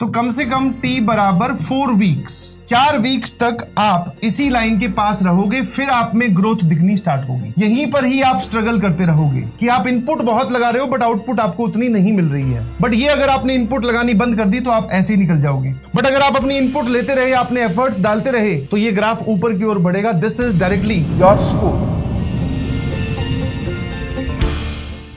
तो कम से कम t बराबर 4 वीक्स, 4 वीक्स तक आप इसी लाइन के पास रहोगे, फिर आप में ग्रोथ दिखनी स्टार्ट होगी। यहीं पर ही आप स्ट्रगल करते रहोगे कि आप इनपुट बहुत लगा रहे हो बट आउटपुट आपको उतनी नहीं मिल रही है। बट ये अगर आपने इनपुट लगानी बंद कर दी तो आप ऐसे ही निकल जाओगे। बट अगर आप अपनी इनपुट लेते रहे, आपने एफर्ट्स डालते रहे, तो ये ग्राफ ऊपर की ओर बढ़ेगा। This is directly your score.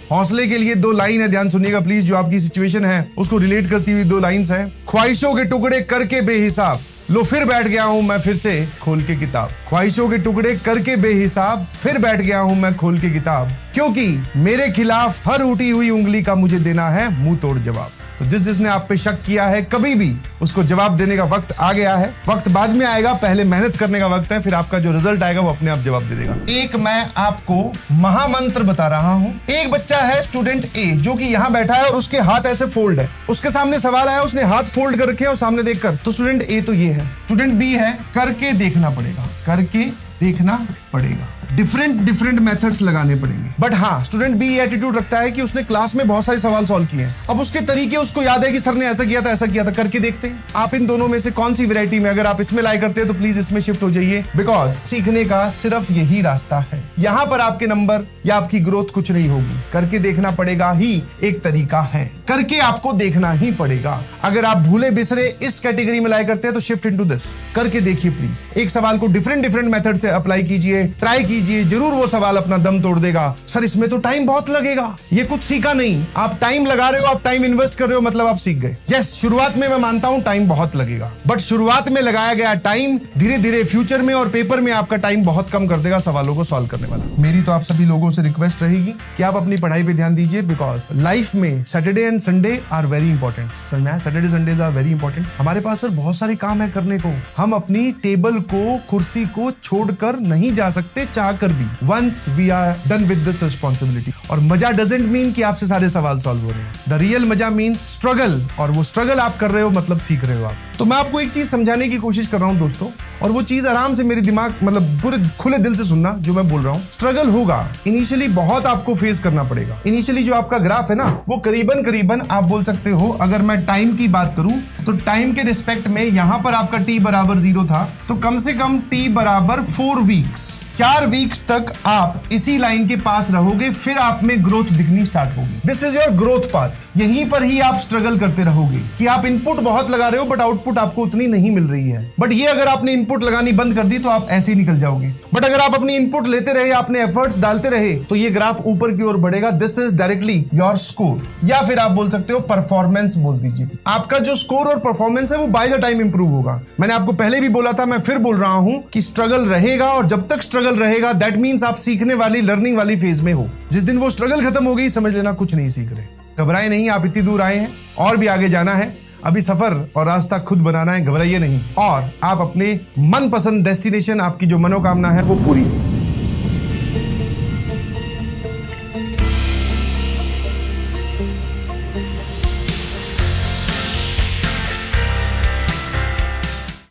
हौसले के लिए 2 लाइन है, ध्यान सुनिएगा प्लीज, जो आपकी सिचुएशन है उसको रिलेट करती हुई 2 लाइंस है। ख्वाहिशों के टुकड़े करके बेहिसाब, लो फिर बैठ गया हूं मैं फिर से खोल के किताब। ख्वाहिशों के टुकड़े करके बेहिसाब, फिर बैठ गया हूं मैं खोल के किताब, क्योंकि मेरे खिलाफ हर उठी हुई उंगली का मुझे देना है मुंह तोड़ जवाब। तो जिसने आप पे शक किया है कभी भी, उसको जवाब देने का वक्त आ गया है। वक्त बाद में आएगा, पहले मेहनत करने का वक्त है, फिर आपका जो रिजल्ट आएगा वो अपने आप जवाब दे देगा। एक मैं आपको महामंत्र बता रहा हूं। एक बच्चा है स्टूडेंट ए, जो कि यहां बैठा है और उसके हाथ ऐसे फोल्ड है। उसके सामने सवाल आया, उसने हाथ फोल्ड कर रखे और सामने देखकर, तो स्टूडेंट ए तो ये है, स्टूडेंट बी है, करके देखना पड़ेगा, करके देखना पड़ेगा। डिफरेंट मेथड्स लगाने पड़ेंगे। बट हाँ, स्टूडेंट बी एटीट्यूड रखता है कि उसने क्लास में बहुत सारे सवाल सॉल्व किए हैं। अब उसके तरीके उसको याद है कि सर ने ऐसा किया था, ऐसा किया था, करके देखते हैं। आप इन दोनों में से कौन सी वैरायटी में, अगर आप इसमें लाई करते हैं तो प्लीज इसमें शिफ्ट हो जाइए, बिकॉज सीखने का सिर्फ यही रास्ता है। यहां पर आपके नंबर या आपकी ग्रोथ कुछ नहीं होगी। करके देखना पड़ेगा ही एक तरीका है, करके आपको देखना ही पड़ेगा। अगर आप भूले बिसरे इस कैटेगरी में लाई करते हैं तो शिफ्ट इनटू दिस, करके देखिए प्लीज। एक सवाल को डिफरेंट मेथड से अप्लाई कीजिए, ट्राई कीजिए, जरूर वो सवाल अपना दम तोड़ देगा। सर इसमें तो टाइम बहुत लगेगा, ये कुछ सीखा नहीं। आप टाइम लगा रहे हो, आप टाइम इन्वेस्ट कर रहे हो, मतलब आप सीख गए। यस, शुरुआत में मैं मानता हूं टाइम बहुत लगेगा, बट शुरुआत में लगाया गया टाइम धीरे धीरे फ्यूचर में और पेपर में आपका टाइम बहुत कम कर देगा सवालों को सॉल्व करने वाला। मेरी तो आप सभी लोगों से रिक्वेस्ट रहेगी कि आप अपनी पढ़ाई पे ध्यान दीजिए, बिकॉज लाइफ में Saturday and Sunday are very important. समझ में आया? Saturday Sundays are very important. हमारे पास सर बहुत सारे काम है करने को, हम अपनी टेबल को, कुर्सी को छोड़कर नहीं जा सकते चाह कर भी। Once we are done with this responsibility. और मजा डजंट मीन कि आपसे सारे सवाल सॉल्व हो रहे हैं। द रियल मजा मीन्स स्ट्रगल, और वो स्ट्रगल आप कर रहे हो मतलब सीख रहे हो आप। तो मैं आपको एक चीज समझाने की कोशिश कर रहा हूं दोस्तों, और वो चीज आराम से मेरे दिमाग, मतलब पूरे खुले दिल से सुनना जो मैं बोल रहा हूं। स्ट्रगल होगा, इनिशियली बहुत आपको फेस करना पड़ेगा। इनिशियली जो आपका ग्राफ है ना, वो करीबन आप बोल सकते हो, अगर मैं टाइम की बात करूं तो टाइम के रिस्पेक्ट में यहां पर आपका t बराबर 0 था, तो कम से कम t बराबर 4 वीक्स, 4 वीक्स तक आप इसी लाइन के पास रहोगे, फिर आप में ग्रोथ दिखनी स्टार्ट होगी। This is your growth path. यहीं पर ही आप स्ट्रगल करते रहोगे कि आप इनपुट बहुत लगा रहे हो बट आउटपुट आपको उतनी नहीं मिल रही है। बट ये अगर आपने इनपुट लगानी बंद कर दी तो आप ऐसे ही निकल जाओगे। बट अगर आप अपनी इनपुट लेते रहे, आपने एफर्ट्स डालते रहे, तो ये ग्राफ ऊपर की ओर बढ़ेगा। This is directly your score, या फिर आप बोल सकते हो परफॉर्मेंस बोल दीजिए। आपका जो स्कोर और परफॉर्मेंस है वो बाय द टाइम इंप्रूव होगा। मैंने आपको पहले भी बोला था, मैं फिर बोल रहा हूं कि स्ट्रगल रहेगा, और जब तक स्ट्रगल रहेगा दैट मींस आप सीखने वाली, लर्निंग वाली फेज में हो। जिस दिन वो स्ट्रगल खत्म हो गई, समझ लेना कुछ नहीं सीख रहे। घबराए नहीं, आप इतनी दूर आए हैं और भी आगे जाना है। अभी सफर और रास्ता खुद बनाना है, घबराइए नहीं, और आप अपने मनपसंद डेस्टिनेशन, आपकी जो मनोकामना है वो पूरी